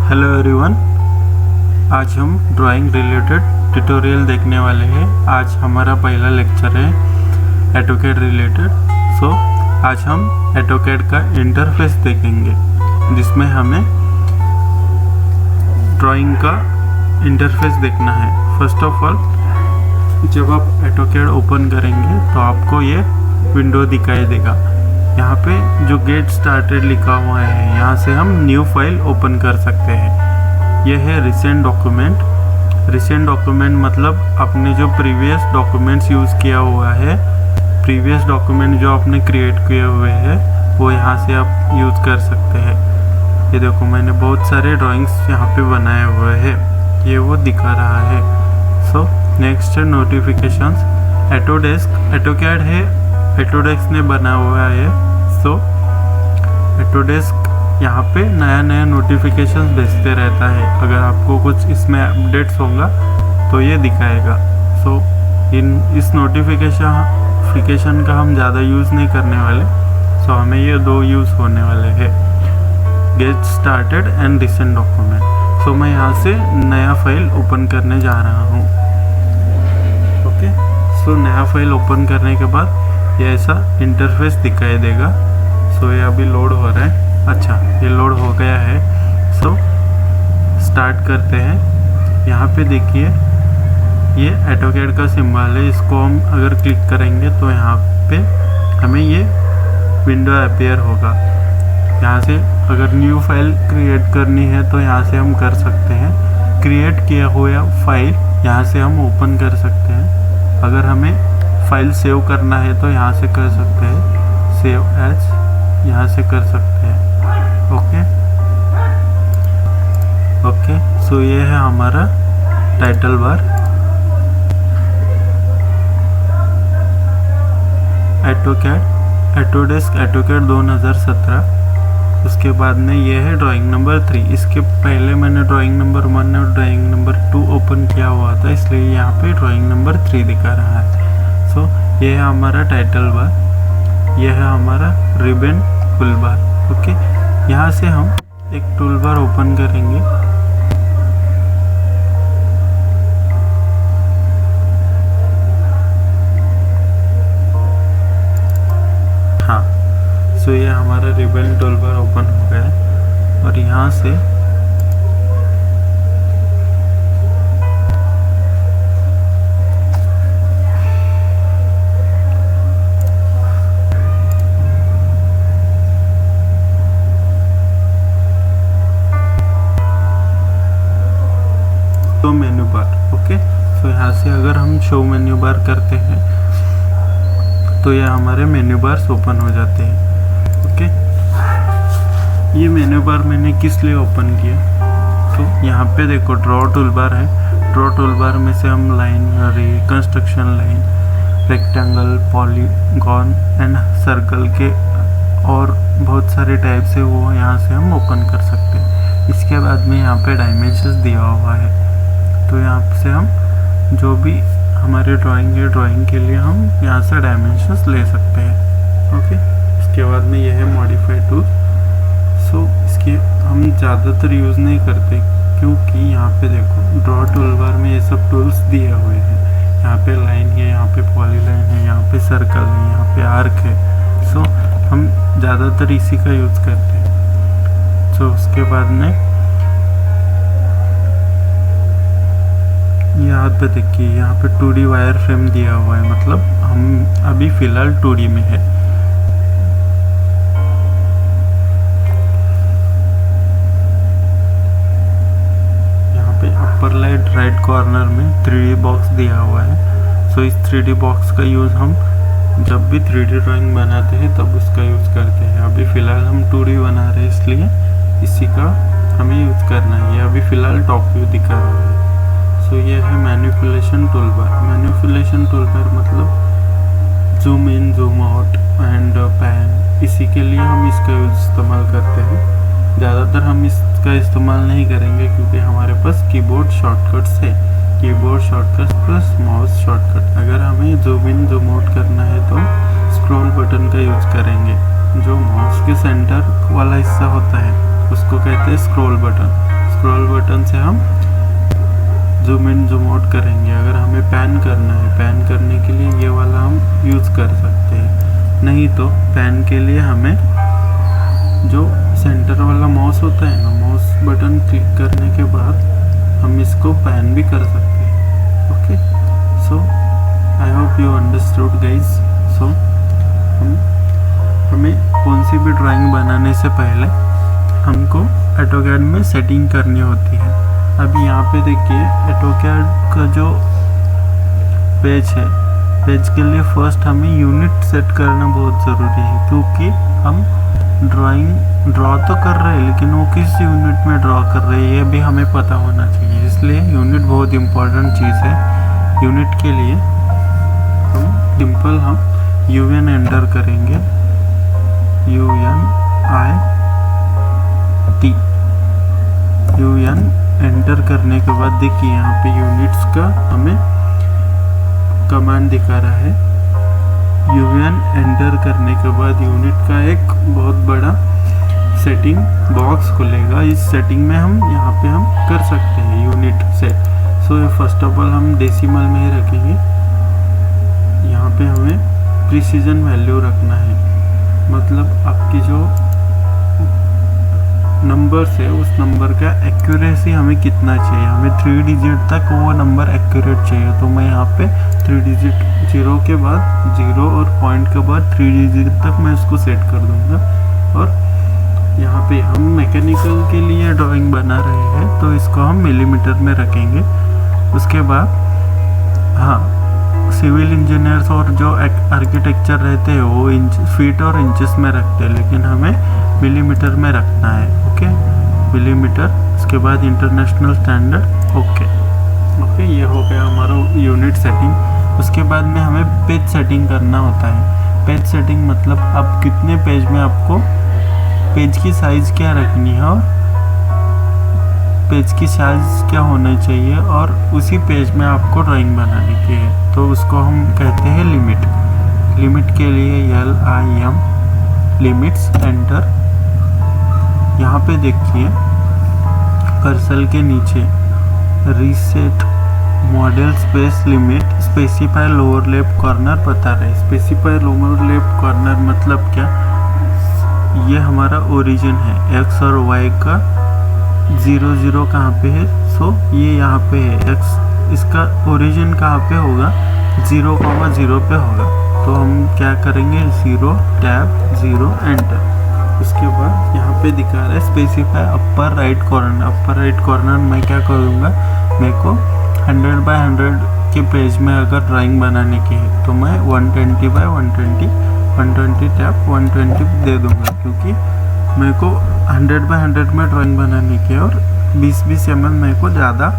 Hello everyone, आज हम drawing related tutorial देखने वाले हैं। आज हमारा पहला लेक्चर है ऑटोकैड रिलेटेड। आज हम ऑटोकैड का इंटरफेस देखेंगे, जिसमें हमें ड्राइंग का इंटरफेस देखना है। फर्स्ट ऑफ ऑल, जब आप ऑटोकैड ओपन करेंगे तो आपको ये विंडो दिखाई देगा। यहाँ पे जो गेट स्टार्टेड लिखा हुआ है, यहाँ से हम न्यू फाइल ओपन कर सकते हैं। यह है रिसेंट डॉक्यूमेंट। रिसेंट डॉक्यूमेंट मतलब आपने जो प्रीवियस डॉक्यूमेंट्स यूज़ किया हुआ है, प्रीवियस डॉक्यूमेंट जो आपने क्रिएट किए हुए हैं, वो यहाँ से आप यूज़ कर सकते हैं। ये देखो, मैंने बहुत सारे ड्राइंग्स यहाँ पे बनाए हुए हैं, ये वो दिखा रहा है। नेक्स्ट है नोटिफिकेशंस। ऑटोडेस्क ऑटोकैड है, ऑटोडेस्क ने बना हुआ है। ऑटोडेस्क यहाँ पे नया नया नोटिफिकेशन भेजते रहता है। अगर आपको कुछ इसमें अपडेट्स होगा तो ये दिखाएगा। इस नोटिफिकेशन का हम ज़्यादा यूज़ नहीं करने वाले। हमें ये दो यूज़ होने वाले हैं, get started and recent document. मैं यहाँ से नया फाइल ओपन करने जा रहा हूँ। ओके, नया फाइल ओपन करने के बाद ये ऐसा इंटरफेस दिखाई देगा। ये अभी लोड हो रहा है। अच्छा, ये लोड हो गया है। स्टार्ट करते हैं। यहाँ पे देखिए, ये ऑटोकैड का सिंबल है। इसको हम अगर क्लिक करेंगे तो यहाँ पे हमें ये विंडो अपीयर होगा। यहाँ से अगर न्यू फाइल क्रिएट करनी है तो यहाँ से हम कर सकते हैं। क्रिएट किया हुआ फाइल यहाँ से हम ओपन कर सकते हैं। अगर हमें फाइल सेव करना है तो यहाँ से कर सकते हैं, सेव एज यहाँ से कर सकते हैं। ओके, ये है हमारा टाइटल बार। Autodesk AutoCAD 2017। उसके बाद में ये है ड्राइंग नंबर 3। इसके पहले मैंने ड्राइंग नंबर 1 और ड्राइंग नंबर 2 ओपन किया हुआ था, इसलिए यहाँ पे ड्राइंग नंबर 3 दिखा रहा है। ये है हमारा टाइटल बार, यह है हमारा रिबन टूल बार। ओके, यहाँ से हम एक टूल बार ओपन करेंगे। हाँ, ये हमारा रिबन टूल बार ओपन हो गया है। और यहाँ से मेन्यू बार। ओके, यहाँ से अगर हम शो मेन्यू बार करते हैं तो ये हमारे मेन्यू बार्स ओपन हो जाते हैं। ओके, ये मेन्यू बार मैंने किस लिए ओपन किया, तो यहाँ पे देखो ड्रॉ टूल बार है। ड्रॉ टूल बार में से हम लाइन, रे, construction line, rectangle, polygon and circle के और बहुत सारे टाइप से वो यहाँ से हम ओपन कर सकते हैं। इसके बाद में यहाँ पे डायमेंशंस दिया हुआ है, तो यहाँ से हम जो भी हमारे ड्राइंग है, ड्राइंग के लिए हम यहाँ से डायमेंशंस ले सकते हैं। ओके, इसके बाद में यह है मॉडिफाई टूल। इसके हम ज़्यादातर यूज़ नहीं करते, क्योंकि यहाँ पे देखो ड्रॉ टूल बार में ये सब टूल्स दिए हुए हैं। यहाँ पे लाइन है, यहाँ पे पॉलीलाइन है, यहाँ पे सर्कल है, यहाँ पे आर्क है। हम ज़्यादातर इसी का यूज़ करते हैं। उसके बाद में यहाँ पे देखिए, यहाँ पे 2D वायर फ्रेम दिया हुआ है, मतलब हम अभी फ़िलहाल 2D में है। यहाँ पे अपर राइट कॉर्नर में 3D बॉक्स दिया हुआ है। इस 3D बॉक्स का यूज़ हम जब भी 3D ड्राइंग बनाते हैं तब उसका यूज़ करते हैं। अभी फ़िलहाल हम 2D बना रहे हैं, इसलिए इसी का हमें यूज़ करना है। ये अभी फ़िलहाल टॉप व्यू दिखा रहा है। ये है manipulation tool bar. Manipulation tool bar मतलब zoom in, zoom out and pan. इसी के लिए हम इसका इस्तेमाल करते हैं। ज़्यादातर हम इसका इस्तेमाल नहीं करेंगे, क्योंकि हमारे पास कीबोर्ड शॉर्टकट्स है, keyboard shortcuts plus mouse shortcut. अगर हमें जूम इन, जूम आउट करना है तो स्क्रॉल बटन का यूज़ करेंगे। जो माउस के सेंटर वाला हिस्सा होता है उसको कहते हैं स्क्रॉल बटन। स्क्रॉल बटन से हम जूम इन जूम आउट करेंगे। अगर हमें पैन करना है, पैन करने के लिए ये वाला हम यूज़ कर सकते हैं। नहीं तो पैन के लिए हमें जो सेंटर वाला माउस होता है ना, माउस बटन क्लिक करने के बाद हम इसको पैन भी कर सकते हैं। Okay, so I hope you understood guys. So हमें कौन सी भी ड्राइंग बनाने से पहले हमको ऑटोकैड में सेटिंग करनी होती है। अभी यहाँ पे देखिए ऑटोकैड का जो पेज है, पेज के लिए फर्स्ट हमें यूनिट सेट करना बहुत ज़रूरी है, क्योंकि हम ड्राइंग ड्रॉ तो कर रहे हैं लेकिन वो किस यूनिट में ड्रॉ कर रहे हैं ये भी हमें पता होना चाहिए। इसलिए यूनिट बहुत इम्पोर्टेंट चीज़ है। यूनिट के लिए हम सिंपल हम UN एंटर करेंगे, UN एंटर करने के बाद देखिए यहाँ पे यूनिट्स का हमें कमांड दिखा रहा है। UN एंटर करने के बाद यूनिट का एक बहुत बड़ा सेटिंग बॉक्स खुलेगा। इस सेटिंग में हम यहाँ पे हम कर सकते हैं यूनिट से। सो फर्स्ट ऑफ ऑल हम डेसिमल में ही रखेंगे। यहाँ पे हमें प्रिसीजन वैल्यू रखना है, मतलब आपकी जो नंबर्स है उस नंबर का एक्यूरेसी हमें कितना चाहिए। हमें 3 डिजिट तक वो नंबर एक्यूरेट चाहिए, तो मैं यहाँ पे 3 डिजिट 0 के बाद 0 और पॉइंट के बाद 3 डिजिट तक मैं उसको सेट कर दूँगा। और यहाँ पे हम मैकेनिकल के लिए ड्राइंग बना रहे हैं तो इसको हम मिलीमीटर में रखेंगे। उसके बाद हाँ, सिविल इंजीनियर्स और जो आर्किटेक्चर रहते हैं वो फीट और इंचेस में रखते हैं, लेकिन हमें मिलीमीटर में रखना है। Okay, millimetre. उसके बाद इंटरनेशनल स्टैंडर्ड। ओके, ये हो गया हमारा यूनिट सेटिंग। उसके बाद में हमें पेज सेटिंग करना होता है। पेज सेटिंग मतलब अब कितने पेज में आपको पेज की साइज़ क्या रखनी है और पेज की साइज़ क्या होना चाहिए, और उसी पेज में आपको ड्राइंग बनाने की है, तो उसको हम कहते हैं लिमिट। लिमिट के लिए LIM लिमिट्स एंटर। यहाँ पे देखिए कर्सर के नीचे reset model space limit specify lower left corner बता रहे। स्पेसिफाई लोअर लेफ्ट कॉर्नर मतलब क्या, ये हमारा ओरिजिन है। X और Y का 0 0 कहाँ पे है, सो ये यहाँ पे है। X इसका ओरिजिन कहाँ पे होगा, 0,0 पे होगा, तो हम क्या करेंगे 0 टैब 0 एंटर। उसके बाद यहाँ पे दिखा रहा है specify upper right corner. Upper right corner मैं क्या करूँगा, मेरे को 100 बाय 100 के पेज में अगर ड्राइंग बनाने की है तो मैं 120 बाय 120 टैब 120 दे दूँगा, क्योंकि मेरे को 100 बाय 100 में ड्राइंग बनाने की है और 20-20 mm मेरे को ज़्यादा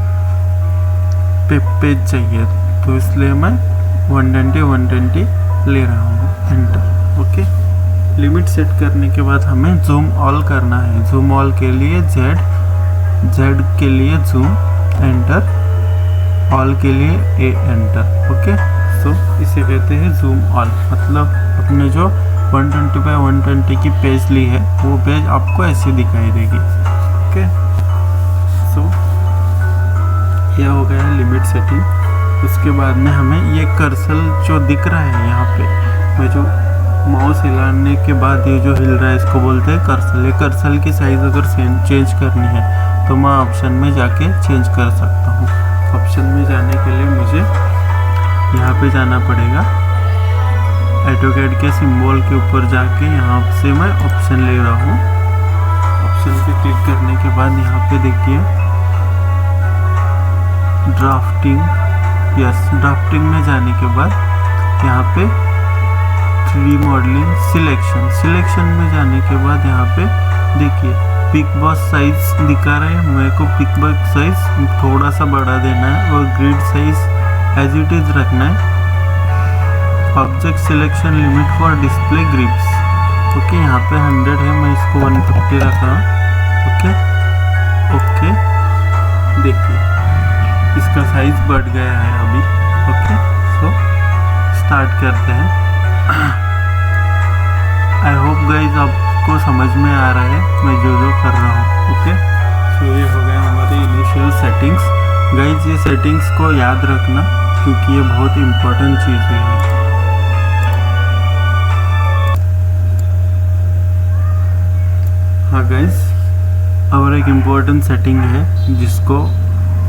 पेज चाहिए, तो इसलिए मैं 120 ले रहा हूँ, एंटर। ओके, लिमिट सेट करने के बाद हमें जूम ऑल करना है। जूम ऑल के लिए Z के लिए जूम एंटर, ऑल के लिए A एंटर। ओके, सो इसे कहते हैं जूम ऑल, मतलब अपने जो 120 बाय 120 की पेज ली है वो पेज आपको ऐसी दिखाई देगी। ओके, सो यह हो गया लिमिट सेटिंग। उसके बाद में हमें ये कर्सर जो दिख रहा है यहाँ पे, मैं जो माउस हिलाने के बाद ये जो हिल रहा है इसको बोलते हैं कर्सर। ये कर्सर की साइज़ अगर चेंज करनी है तो मैं ऑप्शन में जाके चेंज कर सकता हूँ। ऑप्शन में जाने के लिए मुझे यहाँ पे जाना पड़ेगा, ऑटोकैड के सिंबल के ऊपर जाके यहाँ से मैं ऑप्शन ले रहा हूँ। ऑप्शन पे क्लिक करने के बाद यहाँ पे देखिए ड्राफ्टिंग, यस, ड्राफ्टिंग में जाने के बाद यहाँ पे 3D मॉडलिंग सिलेक्शन में जाने के बाद यहाँ पे देखिए पिक बॉक्स साइज दिखा रहे हैं। मेरे को पिक बॉक्स साइज थोड़ा सा बढ़ा देना है और grid size as it is रखना है। Object selection limit for display grips, okay, यहाँ पे 100 है, मैं इसको 150 रखा। ओके ओके, देखिए इसका साइज बढ़ गया है अभी। ओके, सो स्टार्ट करते हैं। आई होप गाइज आपको समझ में आ रहा है मैं जो कर रहा हूँ। ओके, सो ये हो गया गाइस ये सेटिंग्स को याद रखना क्योंकि ये बहुत इम्पोर्टेंट चीज़ है। हाँ गाइस, और एक इम्पोर्टेंट सेटिंग है जिसको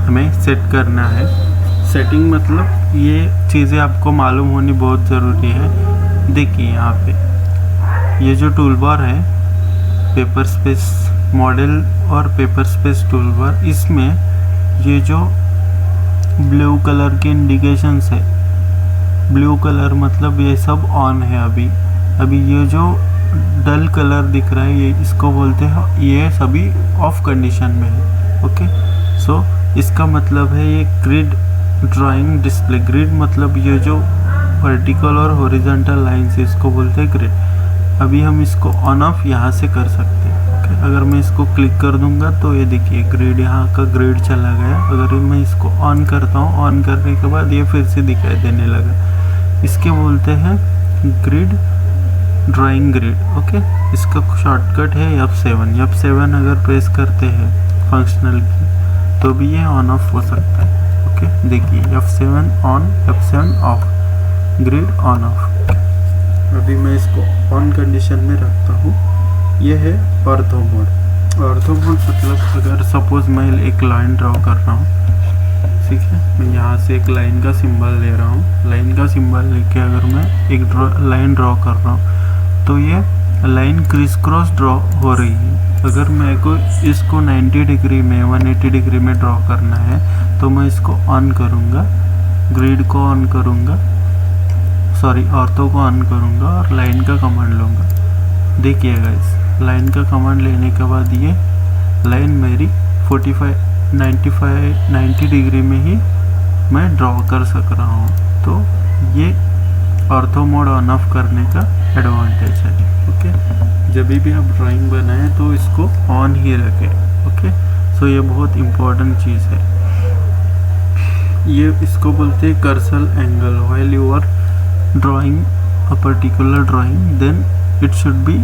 हमें सेट करना है। सेटिंग मतलब ये चीज़ें आपको मालूम होनी बहुत ज़रूरी है। देखिए यहाँ पे ये जो टूल बार है, पेपर स्पेस मॉडल और पेपर स्पेस टूल बार, इसमें ये जो ब्लू कलर के इंडिकेशंस है, ब्लू कलर मतलब ये सब ऑन है। अभी ये जो डल कलर दिख रहा है, ये इसको बोलते हैं, ये सभी ऑफ कंडीशन में है। ओके, सो इसका मतलब है ये ग्रिड ड्राइंग डिस्प्ले। ग्रिड मतलब ये जो वर्टिकल और हॉरिजॉन्टल लाइंस, इसको बोलते हैं ग्रिड। अभी हम इसको ऑन ऑफ यहाँ से कर सकते हैं। ओके, अगर मैं इसको क्लिक कर दूंगा तो ये देखिए ग्रिड, यहाँ का ग्रिड चला गया। अगर मैं इसको ऑन करता हूँ, ऑन करने के बाद ये फिर से दिखाई देने लगा। इसके बोलते हैं ग्रिड ड्राइंग ग्रिड। ओके, इसका शॉर्टकट है F7। F7 अगर प्रेस करते हैं फंक्शनल की तो भी ये ऑन ऑफ हो सकता है। ओके, देखिए F7 on, F7 of, grid on off. अभी मैं इसको ऑन कंडीशन में रखता हूँ। ये है ऑर्थो मोड। ऑर्थो मोड मतलब अगर सपोज मैं एक लाइन ड्रॉ कर रहा हूँ, ठीक है, मैं यहाँ से एक लाइन का सिंबल ले रहा हूँ। लाइन का सिंबल लेके अगर मैं एक लाइन ड्रॉ कर रहा हूँ तो ये लाइन क्रिस क्रॉस ड्रॉ हो रही है। अगर मेरे को इसको 90 डिग्री में, 180 डिग्री में ड्रॉ करना है तो मैं इसको ऑन करूँगा, ग्रिड को ऑन करूँगा, सॉरी ऑर्थो को ऑन करूँगा और लाइन का कमांड लूँगा। देखिए गाइस, लाइन का कमांड लेने के बाद ये लाइन मेरी 90 डिग्री में ही मैं ड्रॉ कर सक रहा हूँ। तो ये ऑर्थो मोड ऑन ऑफ करने का एडवांटेज है। ओके, जब भी आप ड्राइंग बनाएं तो इसको ऑन ही रखें। ओके, सो ये बहुत इम्पोर्टेंट चीज़ है। ये इसको बोलते हैं cursor angle. While you are drawing a particular drawing, then it should be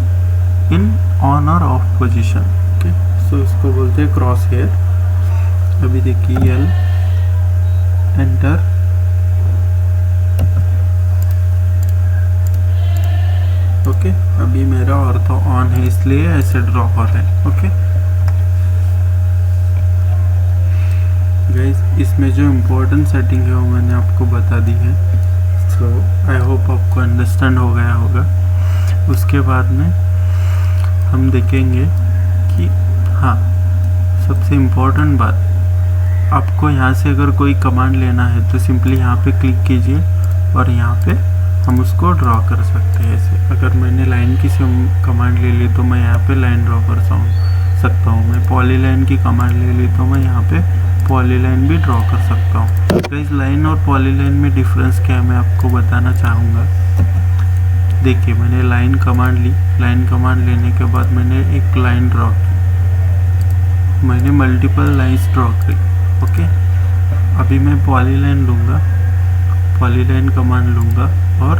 in on और ऑफ पोजिशन। ओके, सो इसको बोलते हैं क्रॉस हेयर। अभी देखिए एल एंटर, ओके, अभी मेरा ऑर्थो ऑन है इसलिए ऐसे ड्रॉ हो रहा है। ओके गाइस, इसमें जो इम्पोर्टेंट सेटिंग है वो मैंने आपको बता दी है। सो आई होप आपको अंडरस्टैंड हो गया होगा। उसके बाद में हम देखेंगे कि हाँ, सबसे इम्पोर्टेंट बात, आपको यहाँ से अगर कोई कमांड लेना है तो सिंपली यहाँ पे क्लिक कीजिए और यहाँ पे हम उसको ड्रॉ कर सकते हैं। ऐसे अगर मैंने लाइन की कमांड ले ली तो मैं यहाँ पे लाइन ड्रॉ कर सकता हूँ। मैं पॉलीलाइन की कमांड ले ली तो मैं यहाँ पे पॉलीलाइन भी ड्रॉ कर सकता हूँ। तो इस लाइन और पॉलीलाइन में डिफरेंस क्या है मैं आपको बताना चाहूँगा। देखिए, मैंने लाइन कमांड ली, लाइन कमांड लेने के बाद मैंने एक लाइन ड्रॉ की, मैंने मल्टीपल लाइन्स ड्रॉ की। ओके, अभी मैं पॉलीलाइन लूँगा, पॉलीलाइन कमांड लूँगा और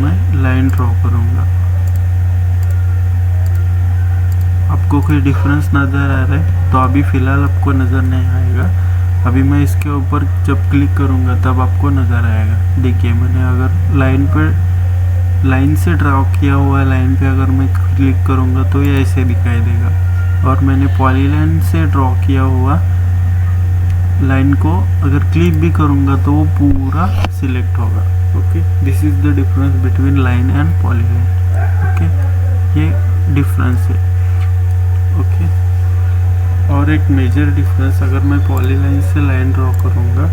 मैं लाइन ड्रॉ करूँगा। आपको कोई डिफरेंस नज़र आ रहा है? तो अभी फ़िलहाल आपको नज़र नहीं आएगा। अभी मैं इसके ऊपर जब क्लिक करूँगा तब आपको नज़र आएगा। देखिए, मैंने अगर लाइन से ड्रॉ किया हुआ लाइन पे अगर मैं क्लिक करूँगा तो ये ऐसे दिखाई देगा, और मैंने पॉलीलाइन से ड्रॉ किया हुआ लाइन को अगर क्लिक भी करूँगा तो वो पूरा सिलेक्ट होगा। Okay, this is the difference between line and polyline. Okay, ये डिफरेंस है। ओके, और एक मेजर डिफरेंस, अगर मैं पॉलीलाइन से लाइन ड्रॉ करूँगा,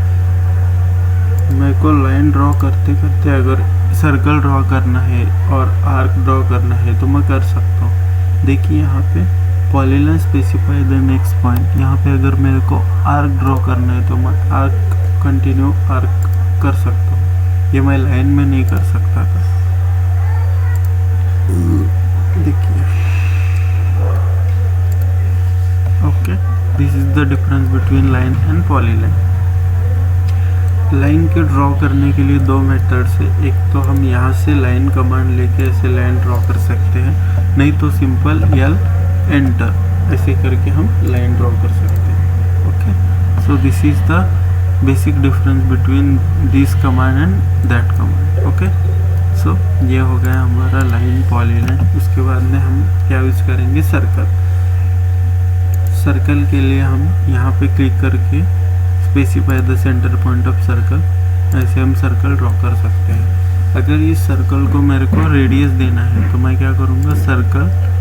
मेरे को लाइन ड्रॉ करते करते अगर सर्कल ड्रॉ करना है और आर्क ड्रॉ करना है तो मैं कर सकता हूँ। देखिए यहाँ पे polyline specify the next point, यहाँ पे अगर मेरे को आर्क ड्रॉ करना है तो मैं आर्क कंटिन्यू आर्क कर सकता हूँ। ये मैं लाइन में नहीं कर सकता था। देखिए, okay, this is the difference between line and polyline. Line के ड्रॉ करने के लिए दो मेथड्स है। एक तो हम यहाँ से लाइन कमांड लेके ऐसे लाइन ड्रॉ कर सकते हैं, नहीं तो सिंपल एल एंटर ऐसे करके हम लाइन ड्रॉ कर सकते हैं। Okay, So this is the basic difference between this command and that command. Okay, so ये हो गया हमारा लाइन पॉलीलाइन। उसके बाद में हम क्या यूज करेंगे, सर्कल। सर्कल के लिए हम यहाँ पे क्लिक करके specify the centre point of circle, ऐसे हम सर्कल ड्रॉ कर सकते हैं। अगर इस सर्कल को मेरे को रेडियस देना है तो मैं क्या करूँगा, circle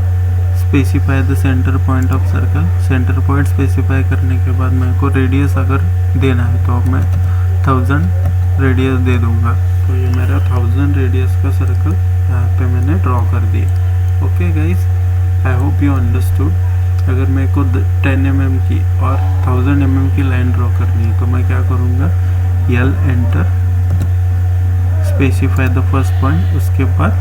specify the centre point of circle. Centre point specify करने के बाद मेरे को रेडियस अगर देना है तो अब मैं 1000 रेडियस दे दूंगा। तो ये मेरा 1000 रेडियस का सर्कल यहाँ पे मैंने ड्रॉ कर दिया। Okay guys, I hope you understood. अगर मेरे को 10 mm की और 1000 mm की लाइन ड्रॉ करनी है तो मैं क्या करूँगा, L enter, specify the first point, उसके बाद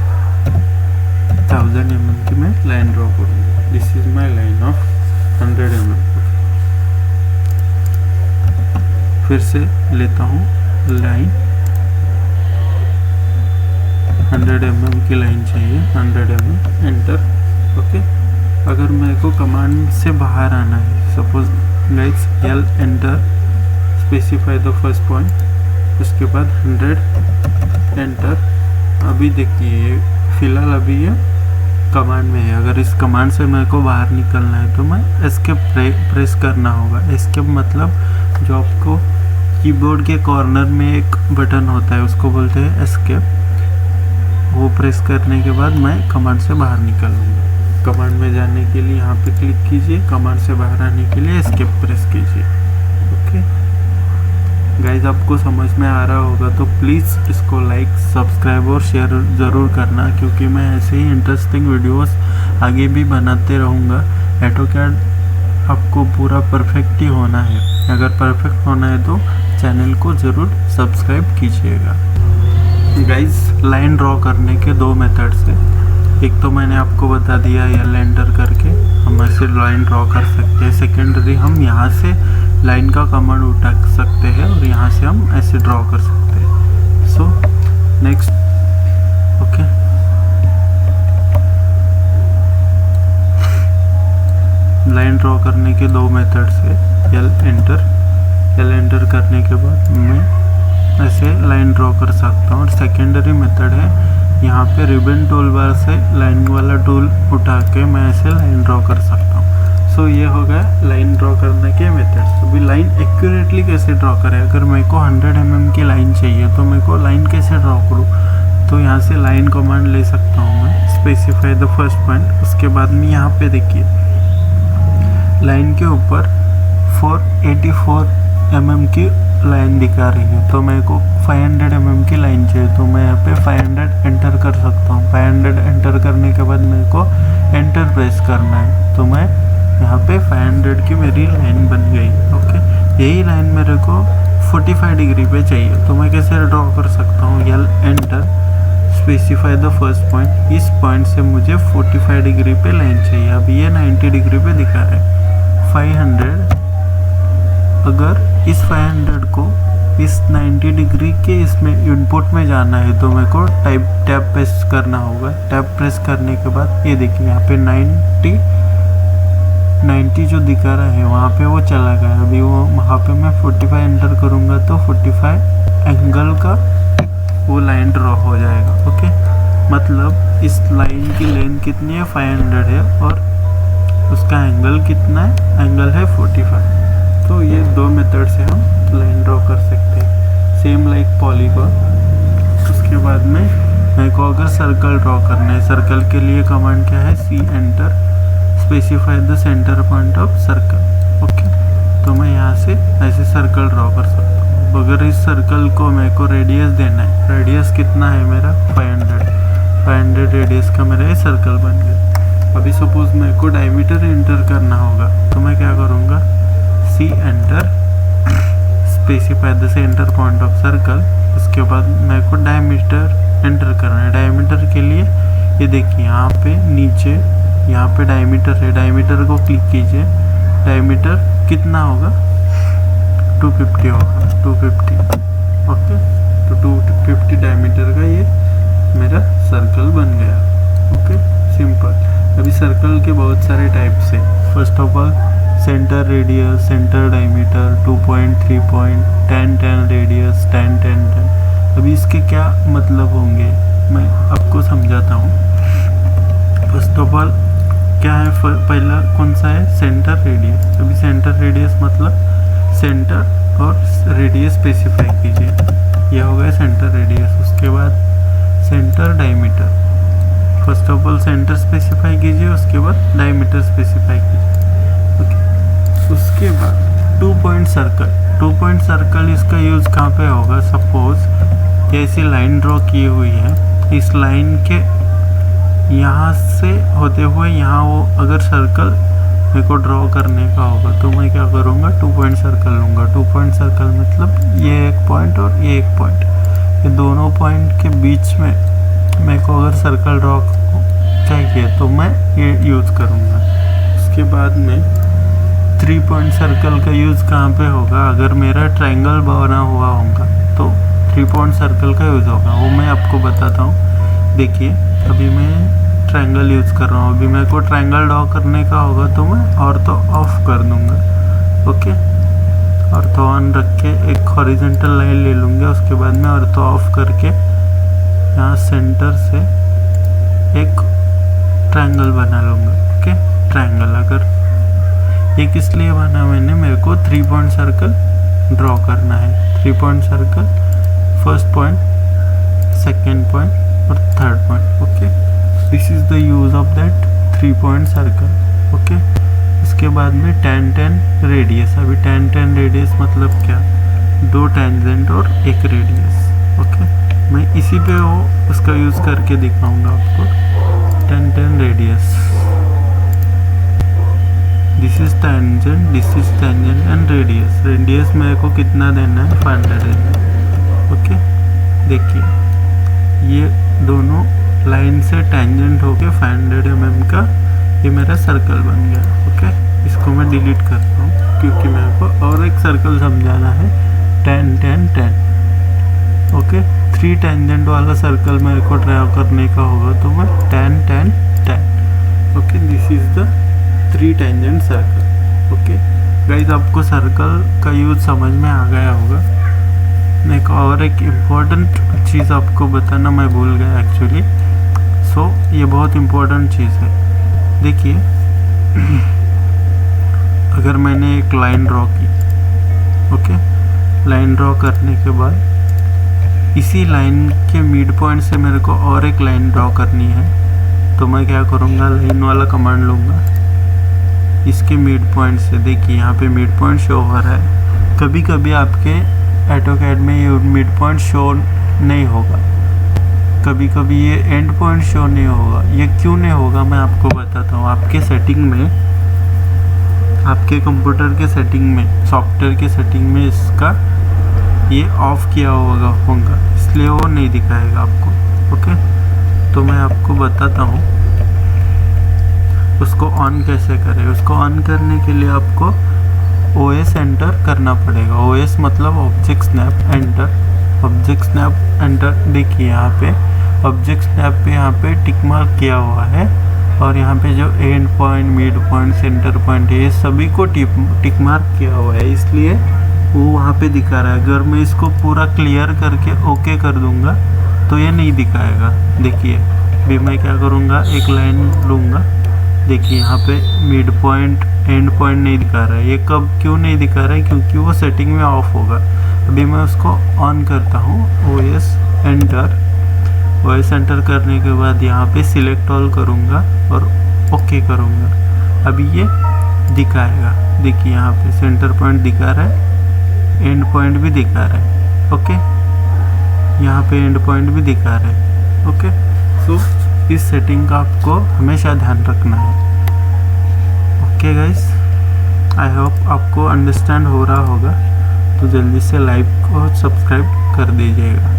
1000 mm की मैं लाइन ड्रॉ करूँगा। This is my line of 100 mm। फिर से लेता हूँ लाइन, 100 mm की लाइन चाहिए, 100 mm एंटर। ओके, अगर मेरे को कमांड से बाहर आना है, suppose guys L enter, specify the first point, उसके बाद 100 एंटर। अभी देखिए फिलहाल अभी ये कमांड में है। अगर इस कमांड से मेरे को बाहर निकलना है तो मैं एस्केप प्रेस करना होगा। एस्केप मतलब जो आपको कीबोर्ड के कॉर्नर में एक बटन होता है उसको बोलते हैं एस्केप। वो प्रेस करने के बाद मैं कमांड से बाहर निकलूँगा। कमांड में जाने के लिए यहाँ पे क्लिक कीजिए, कमांड से बाहर आने के लिए एस्केप प्रेस कीजिए। ओके गाइज, आपको समझ में आ रहा होगा तो प्लीज़ इसको लाइक, सब्सक्राइब और शेयर ज़रूर करना, क्योंकि मैं ऐसे ही इंटरेस्टिंग वीडियोस आगे भी बनाते रहूँगा। ऑटोकैड आपको पूरा परफेक्ट ही होना है। अगर परफेक्ट होना है तो चैनल को ज़रूर सब्सक्राइब कीजिएगा। गाइज, लाइन ड्रॉ करने के 2 मेथड्स हैं। एक तो मैंने आपको बता दिया, यल एंटर करके हम ऐसे लाइन ड्रॉ कर सकते हैं। सेकेंडरी, हम यहाँ से लाइन का कमांड उठा सकते हैं और यहाँ से हम ऐसे ड्रॉ कर सकते हैं। So next, okay, line draw करने के 2 मेथड्स है, यल एंटर करने के बाद मैं ऐसे लाइन ड्रॉ कर सकता हूँ। और सेकेंडरी मेथड है, यहाँ पे रिबन टूल बार से लाइन वाला टूल उठा के मैं ऐसे लाइन ड्रॉ कर सकता हूँ। सो ये हो गया लाइन ड्रॉ करने के मेथड्स। अभी लाइन एक्यूरेटली कैसे ड्रॉ करें, अगर मेरे को 100 mm की लाइन चाहिए तो मेरे को लाइन कैसे ड्रॉ करूँ, तो यहाँ से लाइन कमांड ले सकता हूँ मैं, स्पेसिफाई द फर्स्ट पॉइंट। उसके बाद में यहाँ पे देखिए लाइन के ऊपर 484 mm की लाइन दिखा रही है, तो मेरे को 500 mm की लाइन चाहिए, तो मैं यहाँ पे 500 एंटर कर सकता हूँ। 500 एंटर करने के बाद मेरे को एंटर प्रेस करना है, तो मैं यहाँ पे 500 की मेरी लाइन बन गई। ओके, यही लाइन मेरे को 45 डिग्री पे चाहिए, तो मैं कैसे ड्रॉ कर सकता हूँ, L enter, specify the first point. इस पॉइंट से मुझे 45 डिग्री पे लाइन चाहिए। अभी ये 90 डिग्री पे दिखा रहा है। 500, अगर इस 500 को इस 90 डिग्री के इसमें इनपुट में जाना है तो मेरे को टैब प्रेस करना होगा। टैब प्रेस करने के बाद ये देखिए यहाँ पे 90 जो दिखा रहा है वहाँ पे वो चला गया। अभी वो वहाँ पे मैं 45 एंटर करूँगा तो 45 एंगल का वो लाइन ड्रॉ हो जाएगा। ओके, मतलब इस लाइन की लेंथ कितनी है, 500 है, और उसका एंगल कितना है, एंगल है 45। तो ये 2 मेथड से हम लाइन ड्रॉ कर सकते हैं, सेम लाइक पॉलीगॉन। उसके बाद में मेरे को अगर सर्कल ड्रॉ करना है, सर्कल के लिए कमांड क्या है, C enter, specify the centre point of circle. Okay, तो मैं यहाँ से ऐसे सर्कल ड्रॉ कर सकता हूँ। अगर इस सर्कल को मेरे को रेडियस देना है, रेडियस कितना है मेरा, 500 रेडियस का मेरा ये सर्कल बन गया। अभी सपोज मेरे को डायमीटर एंटर करना होगा, तो मैं क्या करूँगा, C enter, specify the centre point of circle. उसके बाद मेरे को डायमीटर एंटर करना है। डायमीटर के लिए ये देखिए यहाँ पे नीचे, यहाँ पे डायमीटर है, डायमीटर को क्लिक कीजिए। डायमीटर कितना होगा, 250 होगा, 250। ओके, तो 250 डायमीटर का ये मेरा सर्कल बन गया। Okay, simple. अभी सर्कल के बहुत सारे टाइप्स हैं। First of all centre radius, centre diameter, 2 point, 3 point, 10 10 radius, 10 10 10। अभी इसके क्या मतलब होंगे मैं आपको समझाता हूँ। फर्स्ट ऑफ ऑल क्या है, पहला कौन सा है, सेंटर रेडियस। अभी सेंटर रेडियस मतलब सेंटर और रेडियस स्पेसिफाई कीजिए, यह हो गया सेंटर रेडियस। उसके बाद centre diameter, first of all centre specify कीजिए, उसके बाद डायमीटर स्पेसिफाई कीजिए। ओके, उसके बाद 2 पॉइंट सर्कल। 2 पॉइंट सर्कल इसका यूज़ कहाँ पे होगा, सपोज ऐसी लाइन ड्रॉ की हुई है, इस लाइन के यहाँ से होते हुए यहाँ वो अगर सर्कल मेरे को ड्रॉ करने का होगा तो मैं क्या करूँगा, 2 पॉइंट सर्कल लूँगा। 2 पॉइंट सर्कल मतलब ये एक पॉइंट और ये एक पॉइंट, ये दोनों पॉइंट के बीच में मेरे को अगर सर्कल ड्रॉ चाहिए तो मैं ये यूज़ करूँगा। उसके बाद में 3 पॉइंट सर्कल का यूज़ कहाँ पे होगा, अगर मेरा ट्रायंगल बना हुआ होगा तो 3 पॉइंट सर्कल का यूज़ होगा, वो मैं आपको बताता हूँ। देखिए अभी मैं ट्रायंगल यूज़ कर रहा हूँ, अभी मेरे को ट्रायंगल ड्रॉ करने का होगा तो मैं ऑर्थो ऑफ कर दूँगा। ओके, ऑर्थो ऑन रख के एक हॉरिजॉन्टल लाइन ले लूँगा, उसके बाद में ऑर्थो ऑफ करके यहाँ सेंटर से एक ट्रायंगल बना लूँगा। ओके, ट्रायंगल अगर ये किस लिए बना मैंने, मेरे को 3 पॉइंट सर्कल ड्रॉ करना है। 3 point circle, first point, second point और third point. Okay, this is the use of that 3 point circle. Okay, इसके बाद में 10 10 रेडियस। अभी 10 10 रेडियस मतलब क्या, 2 टेंजेंट और 1 रेडियस। ओके, मैं इसी पे वो उसका यूज़ करके दिखाऊंगा आपको। 10 10 radius, this is tangent, this is tangent and radius. Radius मेरे को कितना देना है, 500 देना है। ओके, देखिए ये दोनों लाइन से टेंजेंट होके 500 mm का ये मेरा सर्कल बन गया। ओके, इसको मैं डिलीट करता हूँ क्योंकि मेरे को और एक सर्कल समझाना है। 10 10 10। ओके, 3 टेंजेंट वाला सर्कल मेरे को ड्रा करने का होगा तो मैं 10 10 10। Okay, this is the 3 tangent circle. Okay guys, आपको सर्कल का यूज समझ में आ गया होगा। मैं और एक इम्पोर्टेंट चीज़ आपको बताना मैं भूल गया एक्चुअली। सो ये बहुत इम्पोर्टेंट चीज़ है। देखिए अगर मैंने एक लाइन ड्रॉ की, ओके, लाइन ड्रॉ करने के बाद इसी लाइन के मिड पॉइंट से मेरे को और एक लाइन ड्रॉ करनी है तो मैं क्या करूँगा, लाइन वाला कमांड लूँगा इसके मिड पॉइंट से। देखिए यहाँ पे मिड पॉइंट शो हो रहा है। कभी कभी आपके ऑटोकैड में ये मिड पॉइंट शो नहीं होगा, कभी कभी ये एंड पॉइंट शो नहीं होगा। ये क्यों नहीं होगा मैं आपको बताता हूँ। आपके सेटिंग में, आपके कंप्यूटर के सेटिंग में, सॉफ्टवेयर के सेटिंग में इसका ये ऑफ किया होगा, इसलिए वो नहीं दिखाएगा आपको। ओके, तो मैं आपको बताता हूँ उसको ऑन कैसे करें। उसको ऑन करने के लिए आपको OS एंटर करना पड़ेगा। OS मतलब object snap enter. Object snap enter, देखिए यहाँ पे ऑब्जेक्ट स्नैप पे यहाँ पे टिक मार्क किया हुआ है और यहाँ पे जो and point, mid point, centre point है, ये सभी को टिक मार्क किया हुआ है, इसलिए वो वहाँ पे दिखा रहा है। अगर मैं इसको पूरा क्लियर करके ओके कर दूँगा तो ये नहीं दिखाएगा। देखिए अभी मैं क्या करूँगा, एक लाइन लूँगा, देखिए यहाँ पे मिड पॉइंट, एंड पॉइंट नहीं दिखा रहा है। ये कब क्यों नहीं दिखा रहा है, क्योंकि वो सेटिंग में ऑफ होगा। अभी मैं उसको ऑन करता हूँ, OS एंटर। OS एंटर करने के बाद यहाँ पे सिलेक्ट ऑल करूँगा और ओके करूँगा। अभी ये दिखाएगा, देखिए यहाँ पे सेंटर पॉइंट दिखा रहा है, एंड पॉइंट भी दिखा रहा है। ओके, यहाँ पे एंड पॉइंट भी दिखा रहा है। ओके, सो इस सेटिंग का आपको हमेशा ध्यान रखना है। ओके गाइस, आई होप आपको अंडरस्टैंड हो रहा होगा, तो जल्दी से लाइक को सब्सक्राइब कर दीजिएगा।